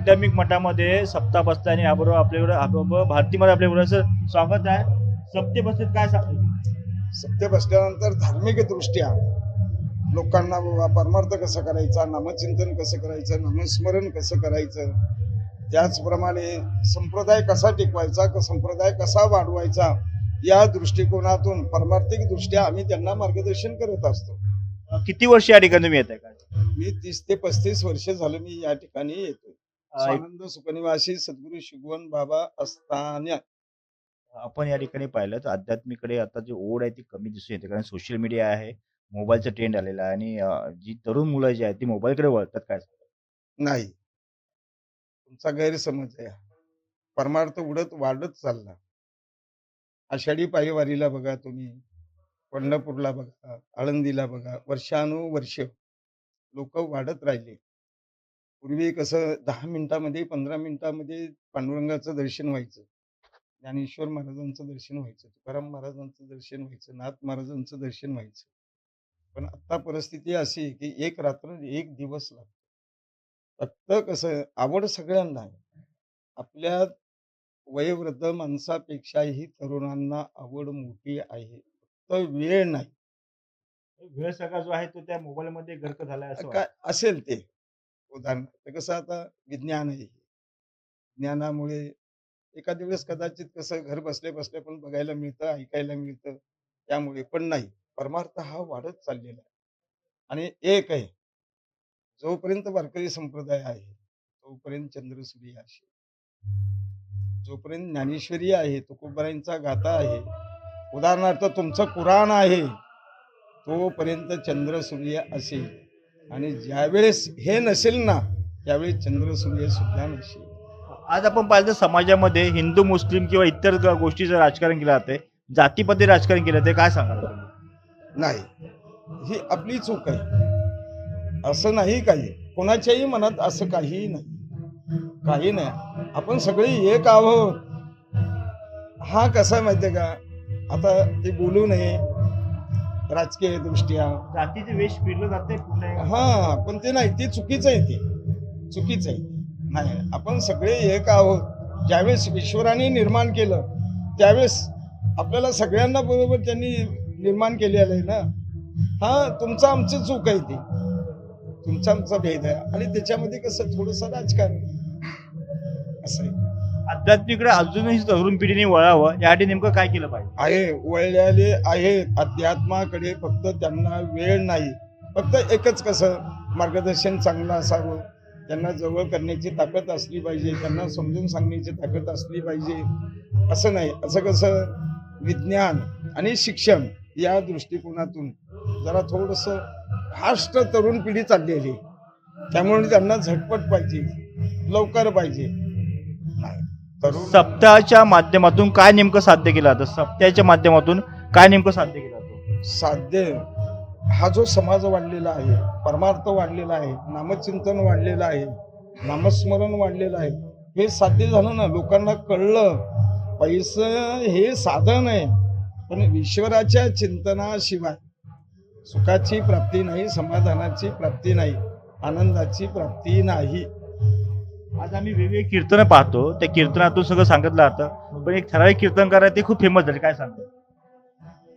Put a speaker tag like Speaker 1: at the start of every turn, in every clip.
Speaker 1: माध्यमिक मठामध्ये सप्ताह बसला आणि याबरोबर आपल्याकडे भारतीमध्ये आपल्याकडे स्वागत आहे. सप्ते बसलेत, काय सांगतो?
Speaker 2: सत्य बसल्यानंतर धार्मिक दृष्ट्या लोकांना बाबा परमार्थ कसं करायचा, नामचिंतन कसं करायचं, नामस्मरण कसं करायचं, त्याचप्रमाणे संप्रदाय कसा टिकवायचा, संप्रदाय कसा वाढवायचा, या दृष्टिकोनातून परमार्थिक दृष्ट्या आम्ही त्यांना मार्गदर्शन करत असतो.
Speaker 1: किती वर्ष या ठिकाणी तुम्ही येत आहे?
Speaker 2: मी 30 ते 35 वर्ष झालं मी या ठिकाणी येतो. स्वानंद सुखनिवासी सद्गुरू शिगवण बाबा असताना
Speaker 1: आपण या ठिकाणी पाहिलं तर अध्यात्मिकडे आता जी ओढ आहे ती कमी दिसून येते, कारण सोशल मीडिया आहे, मोबाईलचा ट्रेंड आलेला आहे आणि जी तरुण मुलं जी आहेत ती मोबाईलकडे वळतात. काय सांगता?
Speaker 2: नाही, तुमचा गैरसमज आहे. परमार्थ उडत वाढत चालला. आषाढी पायवारीला बघा तुम्ही, पंढरपूरला बघा, आळंदीला बघा, वर्षानुवर्ष लोक वाढत राहिले. पूर्वी कसं 10 मिनिटामध्ये 15 मिनिटामध्ये पांडुरंगाचं दर्शन व्हायचं, ज्ञानेश्वर महाराजांचं दर्शन व्हायचं, तुकाराम महाराजांचं दर्शन व्हायचं, नाथ महाराजांचं दर्शन व्हायचं. पण आता परिस्थिती अशी आहे की एक रात्र एक दिवस लागतो. फक्त कसं आवड सगळ्यांना आहे. आपल्या वयोवृद्ध माणसापेक्षाही तरुणांना आवड मोठी आहे, फक्त वेळ नाही.
Speaker 1: वेळ सगळा जो आहे तो त्या मोबाईलमध्ये गर्क झालाय असं
Speaker 2: काय
Speaker 1: वाटतं.
Speaker 2: असेल ते उदाहरण कसं आता विज्ञान आहे, ज्ञानामुळे एखाद्या वेळेस कदाचित कसं घर बसल्या बसल्या पण बघायला मिळतं, ऐकायला मिळतं. त्यामुळे पण नाही, परमार्थ हा वाढत चाललेला आहे. आणि एक आहे, जोपर्यंत वारकरी संप्रदाय आहे तोपर्यंत चंद्रसूर्य असे, जोपर्यंत ज्ञानेश्वरी आहे, तुकोबारायांचा गाथा आहे, उदाहरणार्थ तुमचं कुराण आहे, तोपर्यंत चंद्रसूर्य असेल. आणि ज्यावेळेस हे नसेल ना, त्यावेळेस चंद्रसूर्य सुद्धा नसेल.
Speaker 1: आज आपण पाहिलं तर समाजामध्ये हिंदू मुस्लिम किंवा इतर गोष्टीचं राजकारण केलं जाते, जातीपती राजकारण केलं जाते. काय सांगाल तुम्ही?
Speaker 2: नाही, ही आपली चूक आहे. असं नाही, काही कोणाच्याही मनात असं काही नाही, काही नाही. आपण सगळे एक आहोत. हा कसा आहे माहितीये का, आता ते बोलू नये राजकीय दृष्ट्या,
Speaker 1: जातीचे वेश फिरलं जाते पुन्हा.
Speaker 2: हा, पण ते नाही, ते चुकीचं आहे, ते चुकीचं आहे. नाही, आपण सगळे एक आहोत. ज्यावेळेस ईश्वराने निर्माण केलं त्यावेळेस आपल्याला सगळ्यांना बरोबर त्यांनी निर्माण केलेलं आहे ना. हा, तुमचं आमची चूक आहे, ती तुमचा आमचा भेद आहे. आणि त्याच्यामध्ये कसं थोडंसं राजकारण असं आहे.
Speaker 1: आध्यात्मिकडे अजूनही तरुण पिढीने वळावं यासाठी नेमकं काय केलं पाहिजे?
Speaker 2: आहे, वळलेले आहेत अध्यात्माकडे, फक्त त्यांना वेळ नाही. फक्त एकच कसं मार्गदर्शन चांगलं असावं, त्यांना जवळ करण्याची ताकद असली पाहिजे, त्यांना समजून सांगण्याची ताकद असली पाहिजे. असं नाही, असं कसं विज्ञान आणि शिक्षण या दृष्टिकोनातून जरा थोडंसं फास्ट तरुण पिढी चाललेली, त्यामुळे त्यांना झटपट पाहिजे, लवकर पाहिजे. नाही, तरुण
Speaker 1: सप्ताहाच्या माध्यमातून काय नेमकं साध्य केलं जातं? सप्ताहाच्या माध्यमातून काय नेमकं साध्य केलं जातं?
Speaker 2: साध्य, हा जो समाज वाढलेला आहे, परमार्थ वाढलेला आहे, नामचिंतन वाढलेलं आहे, नामस्मरण वाढलेलं आहे, हे साध्य झालं ना. लोकांना कळलं पैसे हे साधन आहे, पण ईश्वराच्या चिंतनाशिवाय सुखाची प्राप्ती नाही, समाधानाची प्राप्ती नाही, आनंदाची प्राप्ती नाही.
Speaker 1: आज आम्ही वेगवेगळे कीर्तनं पाहतो, त्या कीर्तनातून सगळं सांगितलं जातं, पण एक ठराविक कीर्तनकार आहे ते खूप फेमस झाले. काय सांगतो?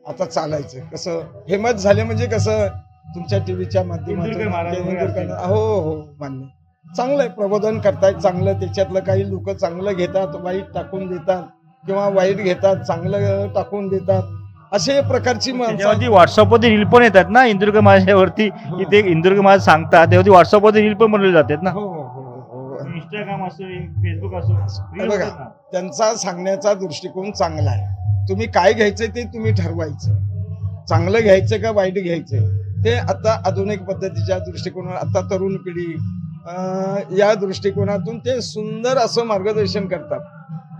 Speaker 2: आता चालायचं कसं, फेमस झाले म्हणजे कसं, तुमच्या टीव्हीच्या
Speaker 1: इंदुरकर महाराज वगैरे असतील.
Speaker 2: माध्यमातून. हो हो, मान्य, चांगलं आहे, प्रबोधन करतायत चांगलं. त्याच्यातलं काही लोक चांगलं घेतात, वाईट टाकून देतात, किंवा वाईट घेतात, चांगलं टाकून देतात. असे प्रकारची माणसं.
Speaker 1: त्याच्यावरती व्हॉट्सअपवरती रील पण येतात ना इंदुरकर महाराजावरती, की ते इंदुरकर महाराज सांगतात त्यावरती व्हॉट्सअपवरती रील पण बनवले जातात ना.
Speaker 2: हो हो हो.
Speaker 1: इंस्टाग्राम असो, फेसबुक असो,
Speaker 2: हे बघा, त्यांचा सांगण्याचा दृष्टिकोन चांगला आहे. तुम्ही काय घ्यायचंय ते तुम्ही ठरवायचं, चांगलं घ्यायचं का वाईट घ्यायचंय ते. आता आधुनिक पद्धतीच्या दृष्टिकोनात आता तरुण पिढी या दृष्टिकोनातून ते सुंदर असं मार्गदर्शन करतात.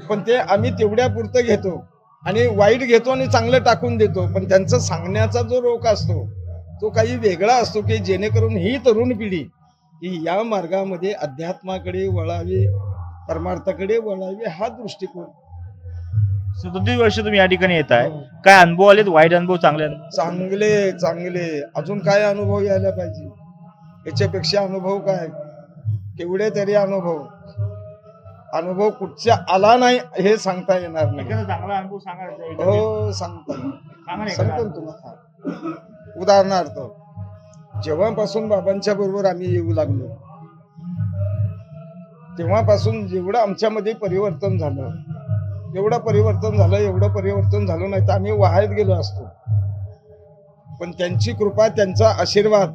Speaker 2: पण ते आम्ही तेवढ्या पुरतं घेतो आणि वाईट घेतो आणि चांगलं टाकून देतो. पण त्यांचा सांगण्याचा जो रोख असतो तो काही वेगळा असतो, की जेणेकरून ही तरुण पिढी ही या मार्गामध्ये अध्यात्माकडे वळावी, परमार्थाकडे वळावी, हा दृष्टिकोन.
Speaker 1: 37 वर्ष तुम्ही या ठिकाणी येत आहे, काय अनुभव आलेत? वाईट अनुभव, चांगले अनुभव?
Speaker 2: चांगले चांगले, अजून काय अनुभव यायला पाहिजे, याच्यापेक्षा अनुभव काय. केवढे तरी अनुभव कुठच्या आला नाही हे सांगता येणार नाही.
Speaker 1: एखादा चांगला अनुभव सांगा ना, एखादी-
Speaker 2: हो सांगतो
Speaker 1: सांगा ना एखादा
Speaker 2: सांगतो ना तुम्हाला. उदाहरणार्थ जेव्हापासून बाबांच्या बरोबर आम्ही येऊ लागलो तेव्हापासून जेवढं आमच्यामध्ये परिवर्तन झालं एवढं परिवर्तन झालं नाही तर आम्ही वाहत गेलो असतो. पण त्यांची कृपा त्यांचा आशीर्वाद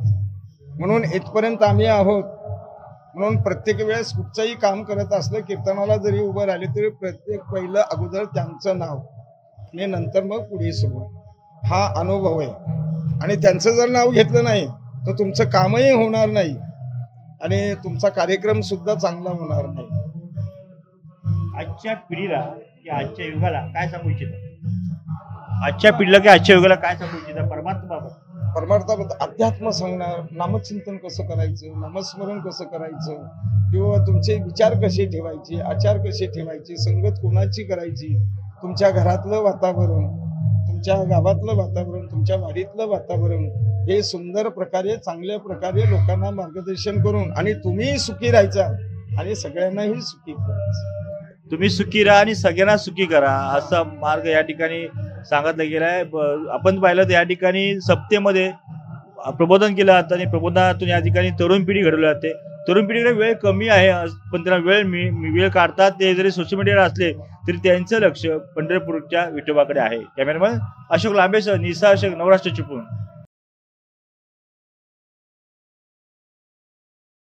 Speaker 2: म्हणून इथपर्यंत आम्ही आहोत. म्हणून प्रत्येक वेळेस कुठचंही काम करत असलं कीर्तनाला जरी उभं राहिले तरी प्रत्येक पहिलं अगोदर त्यांचं नाव आणि नंतर मग पुढे सुरुवात. हा अनुभव आहे. आणि त्यांचं जर नाव घेतलं नाही तर तुमचं कामही होणार नाही आणि तुमचा कार्यक्रम सुद्धा चांगला होणार नाही.
Speaker 1: आजच्या पिढीला की आजच्या युगाला काय सांगू इच्छिता? आजच्या पिढीला की आजच्या युगाला काय सांगू इच्छिता परमात्माबाबत?
Speaker 2: परमार्थाबद्दल अध्यात्म सांगणार, नामचिंतन कसं करायचं, नामस्मरण कसं करायचं, किंवा तुमचे विचार कसे ठेवायचे, आचार कसे ठेवायचे, संगत कोणाची करायची, तुमच्या घरातलं वातावरण, तुमच्या गावातलं वातावरण, तुमच्या वाडीतलं वातावरण हे सुंदर प्रकारे चांगल्या प्रकारे लोकांना मार्गदर्शन करून आणि तुम्ही सुखी राहायचा आणि सगळ्यांनाही सुखी करायचं.
Speaker 1: तुम्ही सुखी राहा आणि सगळ्यांना सुखी करा असा मार्ग या ठिकाणी सांगितला गेलाय. आपण पाहिलं तर या ठिकाणी सप्तेमध्ये प्रबोधन केलं जातं आणि प्रबोधनातून या ठिकाणी तरुण पिढी घडवली जाते. तरुण पिढीकडे वेळ कमी आहे पण त्यांना वेळ काढतात. ते जरी सोशल मीडियावर असले तरी त्यांचं लक्ष पंढरपूरच्या विठोबाकडे आहे. कॅमेरामॅन अशोक लांबेसह निसा अशोक, नवराष्ट्र चिपळूण.